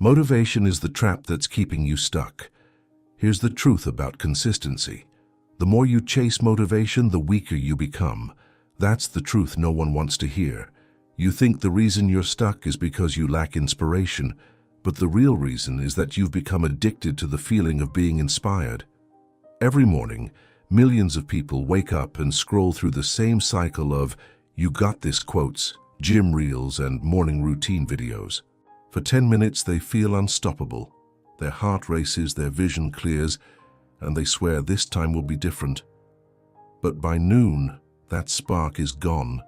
Motivation is the trap that's keeping you stuck. Here's the truth about consistency. The more you chase motivation, the weaker you become. That's the truth no one wants to hear. You think the reason you're stuck is because you lack inspiration, but the real reason is that you've become addicted to the feeling of being inspired. Every morning, millions of people wake up and scroll through the same cycle of "you got this" quotes, gym reels, and morning routine videos. For 10 minutes, they feel unstoppable. Their heart races, their vision clears, and they swear this time will be different. But by noon, that spark is gone.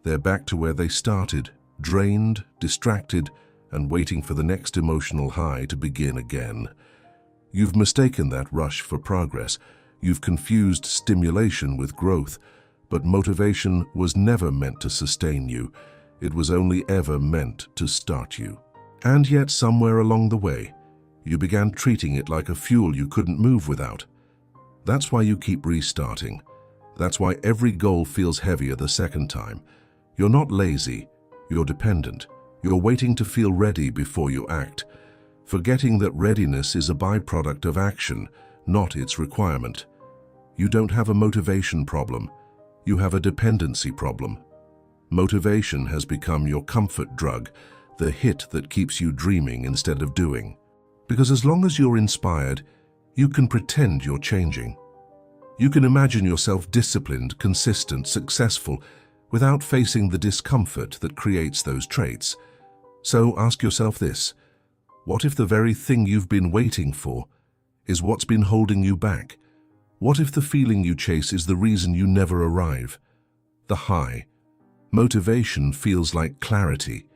They're back to where they started, drained, distracted, and waiting for the next emotional high to begin again. You've mistaken that rush for progress. You've confused stimulation with growth. But motivation was never meant to sustain you. It was only ever meant to start you. And yet, somewhere along the way, you began treating it like a fuel you couldn't move without. That's why you keep restarting. That's why every goal feels heavier the second time. You're not lazy, you're dependent. You're waiting to feel ready before you act, forgetting that readiness is a byproduct of action, not its requirement. You don't have a motivation problem, you have a dependency problem. Motivation has become your comfort drug, the hit that keeps you dreaming instead of doing. Because as long as you're inspired, you can pretend you're changing. You can imagine yourself disciplined, consistent, successful, without facing the discomfort that creates those traits. So ask yourself this: what if the very thing you've been waiting for is what's been holding you back? What if the feeling you chase is the reason you never arrive? The high. Motivation feels like clarity.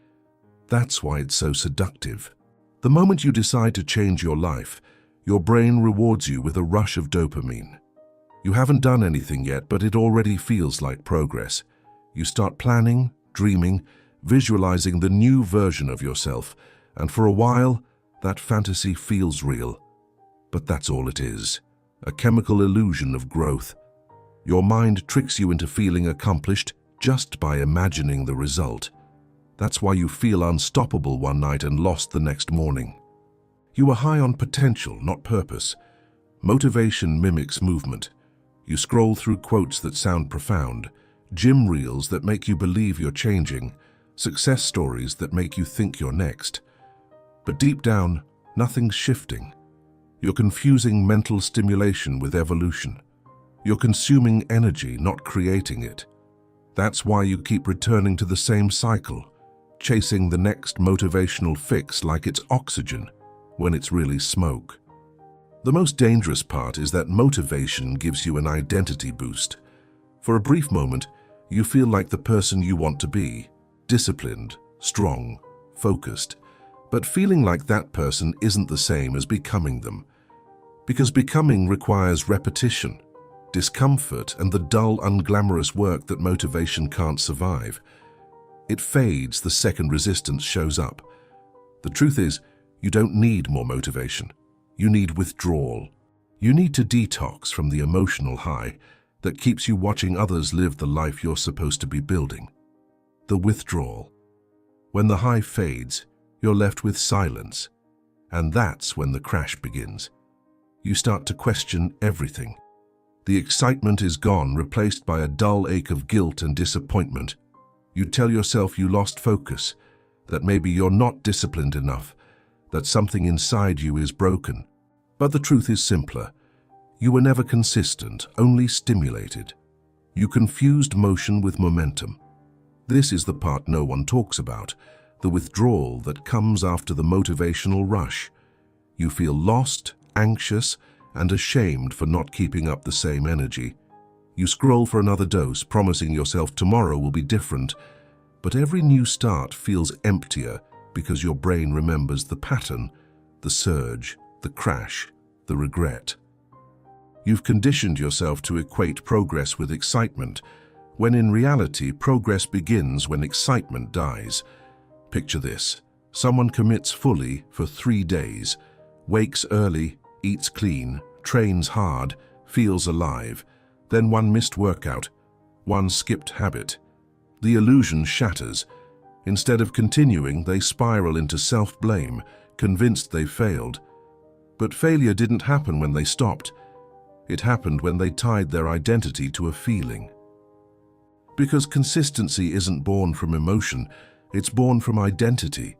That's why it's so seductive. The moment you decide to change your life, your brain rewards you with a rush of dopamine. You haven't done anything yet, but it already feels like progress. You start planning, dreaming, visualizing the new version of yourself, and for a while, that fantasy feels real. But that's all it is, a chemical illusion of growth. Your mind tricks you into feeling accomplished just by imagining the result. That's why you feel unstoppable one night and lost the next morning. You are high on potential, not purpose. Motivation mimics movement. You scroll through quotes that sound profound, gym reels that make you believe you're changing, success stories that make you think you're next. But deep down, nothing's shifting. You're confusing mental stimulation with evolution. You're consuming energy, not creating it. That's why you keep returning to the same cycle, chasing the next motivational fix like it's oxygen, when it's really smoke. The most dangerous part is that motivation gives you an identity boost. For a brief moment, you feel like the person you want to be, disciplined, strong, focused. But feeling like that person isn't the same as becoming them. Because becoming requires repetition, discomfort, and the dull, unglamorous work that motivation can't survive. It fades the second resistance shows up. The truth is, you don't need more motivation. You need withdrawal. You need to detox from the emotional high that keeps you watching others live the life you're supposed to be building. The withdrawal. When the high fades, you're left with silence. And that's when the crash begins. You start to question everything. The excitement is gone, replaced by a dull ache of guilt and disappointment. You tell yourself you lost focus, that maybe you're not disciplined enough, that something inside you is broken. But the truth is simpler. You were never consistent, only stimulated. You confused motion with momentum. This is the part no one talks about, the withdrawal that comes after the motivational rush. You feel lost, anxious, and ashamed for not keeping up the same energy. You scroll for another dose, promising yourself tomorrow will be different, but every new start feels emptier because your brain remembers the pattern, the surge, the crash, the regret. You've conditioned yourself to equate progress with excitement, when in reality, progress begins when excitement dies. Picture this: someone commits fully for 3 days, wakes early, eats clean, trains hard, feels alive. Then one missed workout, one skipped habit. The illusion shatters. Instead of continuing, they spiral into self-blame, convinced they failed. But failure didn't happen when they stopped. It happened when they tied their identity to a feeling. Because consistency isn't born from emotion, it's born from identity.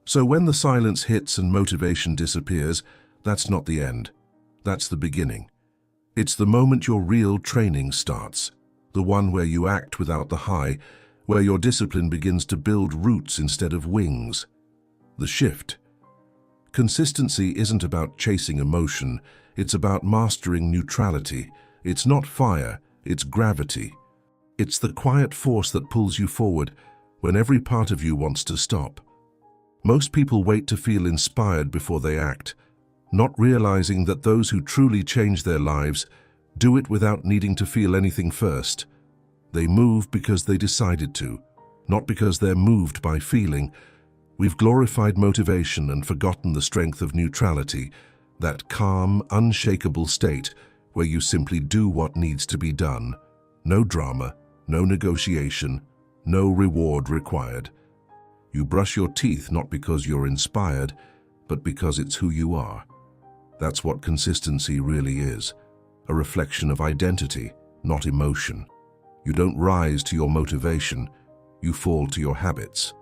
So when the silence hits and motivation disappears, that's not the end. That's the beginning. It's the moment your real training starts, the one where you act without the high, where your discipline begins to build roots instead of wings. The shift. Consistency isn't about chasing emotion, it's about mastering neutrality. It's not fire, it's gravity. It's the quiet force that pulls you forward when every part of you wants to stop. Most people wait to feel inspired before they act, not realizing that those who truly change their lives do it without needing to feel anything first. They move because they decided to, not because they're moved by feeling. We've glorified motivation and forgotten the strength of neutrality, that calm, unshakable state where you simply do what needs to be done. No drama, no negotiation, no reward required. You brush your teeth not because you're inspired, but because it's who you are. That's what consistency really is, a reflection of identity, not emotion. You don't rise to your motivation, you fall to your habits.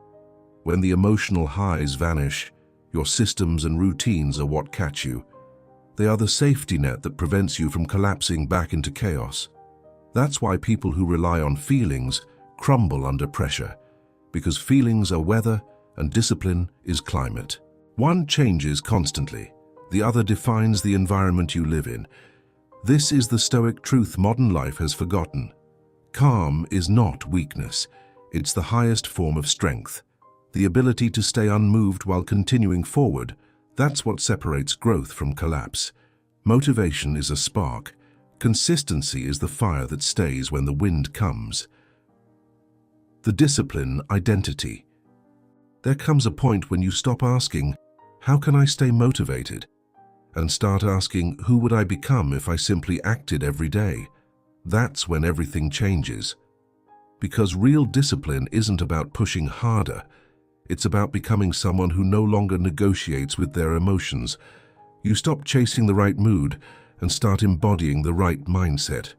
When the emotional highs vanish, your systems and routines are what catch you. They are the safety net that prevents you from collapsing back into chaos. That's why people who rely on feelings crumble under pressure, because feelings are weather and discipline is climate. One changes constantly, the other defines the environment you live in. This is the Stoic truth modern life has forgotten. Calm is not weakness, it's the highest form of strength. The ability to stay unmoved while continuing forward, that's what separates growth from collapse. Motivation is a spark. Consistency is the fire that stays when the wind comes. The discipline identity. There comes a point when you stop asking, how can I stay motivated? And start asking, who would I become if I simply acted every day? That's when everything changes. Because real discipline isn't about pushing harder. It's about becoming someone who no longer negotiates with their emotions. You stop chasing the right mood and start embodying the right mindset.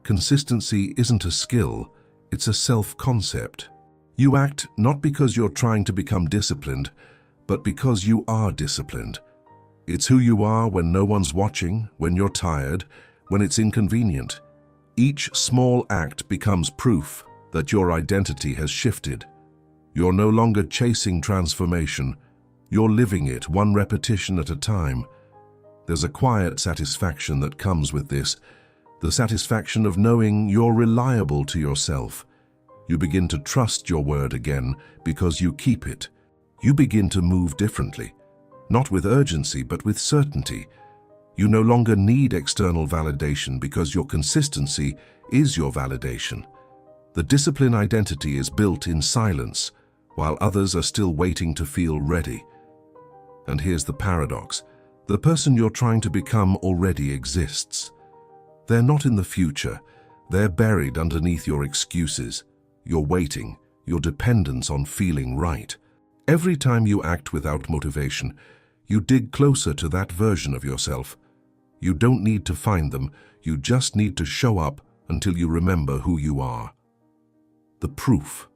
Consistency isn't a skill, it's a self-concept. You act not because you're trying to become disciplined, but because you are disciplined. It's who you are when no one's watching, when you're tired, when it's inconvenient. Each small act becomes proof that your identity has shifted. You're no longer chasing transformation, you're living it one repetition at a time. There's a quiet satisfaction that comes with this, the satisfaction of knowing you're reliable to yourself. You begin to trust your word again because you keep it. You begin to move differently, not with urgency but with certainty. You no longer need external validation because your consistency is your validation. The discipline identity is built in silence, while others are still waiting to feel ready. And here's the paradox. The person you're trying to become already exists. They're not in the future. They're buried underneath your excuses, your waiting, your dependence on feeling right. Every time you act without motivation, you dig closer to that version of yourself. You don't need to find them, you just need to show up until you remember who you are. The proof.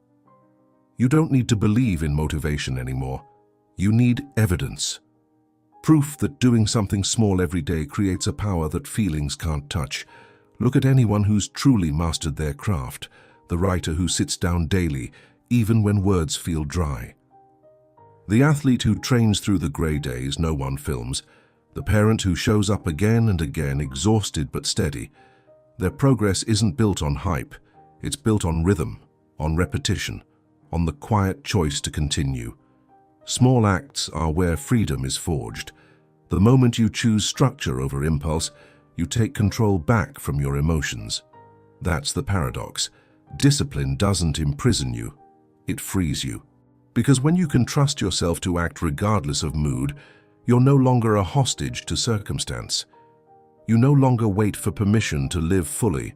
You don't need to believe in motivation anymore. You need evidence. Proof that doing something small every day creates a power that feelings can't touch. Look at anyone who's truly mastered their craft, the writer who sits down daily, even when words feel dry. The athlete who trains through the grey days no one films, the parent who shows up again and again, exhausted but steady. Their progress isn't built on hype, it's built on rhythm, on repetition, on the quiet choice to continue. Small acts are where freedom is forged. The moment you choose structure over impulse, you take control back from your emotions. That's the paradox. Discipline doesn't imprison you, it frees you. Because when you can trust yourself to act regardless of mood, you're no longer a hostage to circumstance. You no longer wait for permission to live fully.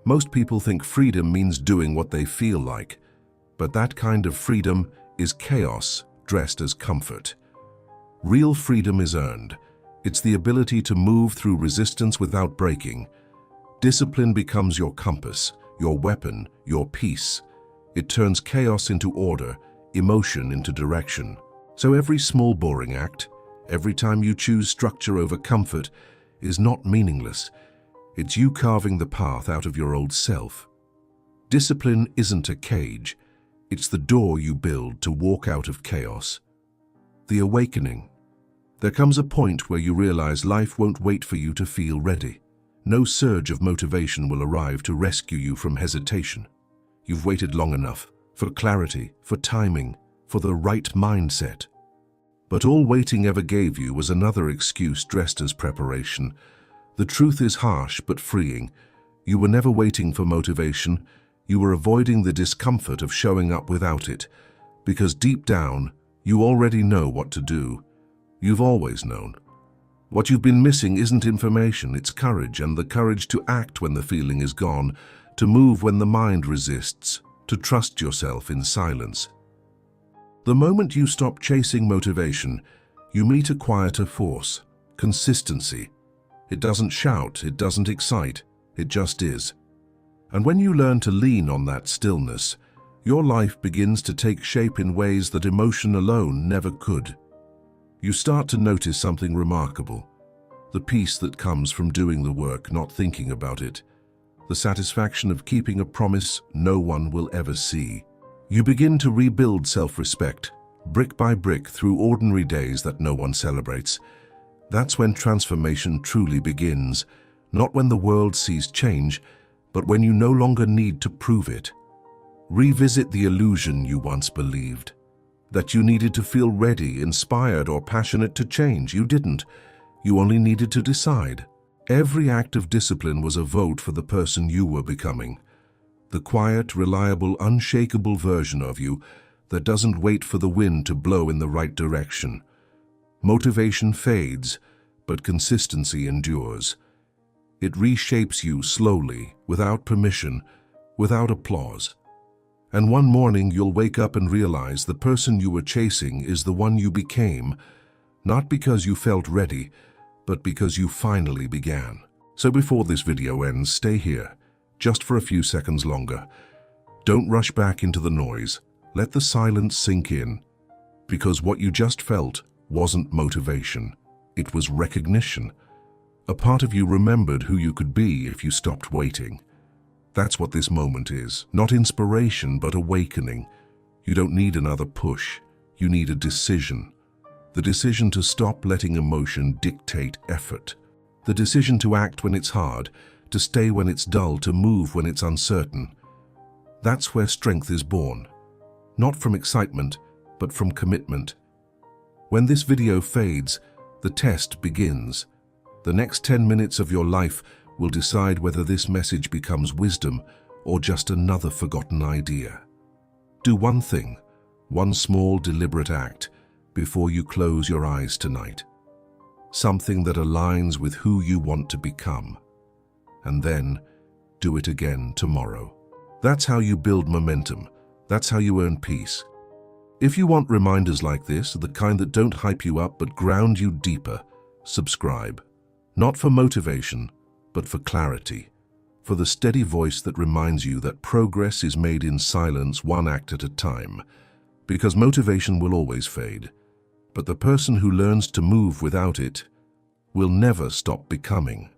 Most people think freedom means doing what they feel like, but that kind of freedom is chaos dressed as comfort. Real freedom is earned. It's the ability to move through resistance without breaking. Discipline becomes your compass, your weapon, your peace. It turns chaos into order, emotion into direction. So every small boring act, every time you choose structure over comfort, is not meaningless. It's you carving the path out of your old self. Discipline isn't a cage. It's the door you build to walk out of chaos. The awakening. There comes a point where you realize life won't wait for you to feel ready. No surge of motivation will arrive to rescue you from hesitation. You've waited long enough for clarity, for timing, for the right mindset. But all waiting ever gave you was another excuse dressed as preparation. The truth is harsh but freeing. You were never waiting for motivation. You were avoiding the discomfort of showing up without it, because deep down, you already know what to do. You've always known. What you've been missing isn't information, it's courage, and the courage to act when the feeling is gone, to move when the mind resists, to trust yourself in silence. The moment you stop chasing motivation, you meet a quieter force, consistency. It doesn't shout, it doesn't excite, it just is. And when you learn to lean on that stillness, your life begins to take shape in ways that emotion alone never could. You start to notice something remarkable. The peace that comes from doing the work, not thinking about it. The satisfaction of keeping a promise no one will ever see. You begin to rebuild self-respect, brick by brick through ordinary days that no one celebrates. That's when transformation truly begins, not when the world sees change, but when you no longer need to prove it. Revisit the illusion you once believed. That you needed to feel ready, inspired, or passionate to change. You didn't. You only needed to decide. Every act of discipline was a vote for the person you were becoming. The quiet, reliable, unshakable version of you that doesn't wait for the wind to blow in the right direction. Motivation fades, but consistency endures. It reshapes you slowly, without permission, without applause. And one morning you'll wake up and realize the person you were chasing is the one you became, not because you felt ready, but because you finally began. So before this video ends, stay here, just for a few seconds longer. Don't rush back into the noise. Let the silence sink in, because what you just felt wasn't motivation. It was recognition. A part of you remembered who you could be if you stopped waiting. That's what this moment is. Not inspiration, but awakening. You don't need another push. You need a decision. The decision to stop letting emotion dictate effort. The decision to act when it's hard, to stay when it's dull, to move when it's uncertain. That's where strength is born. Not from excitement, but from commitment. When this video fades, the test begins. The next 10 minutes of your life will decide whether this message becomes wisdom or just another forgotten idea. Do one thing, one small deliberate act, before you close your eyes tonight. Something that aligns with who you want to become. And then, do it again tomorrow. That's how you build momentum. That's how you earn peace. If you want reminders like this, the kind that don't hype you up but ground you deeper, subscribe. Not for motivation, but for clarity, for the steady voice that reminds you that progress is made in silence, one act at a time. Because motivation will always fade, but the person who learns to move without it will never stop becoming.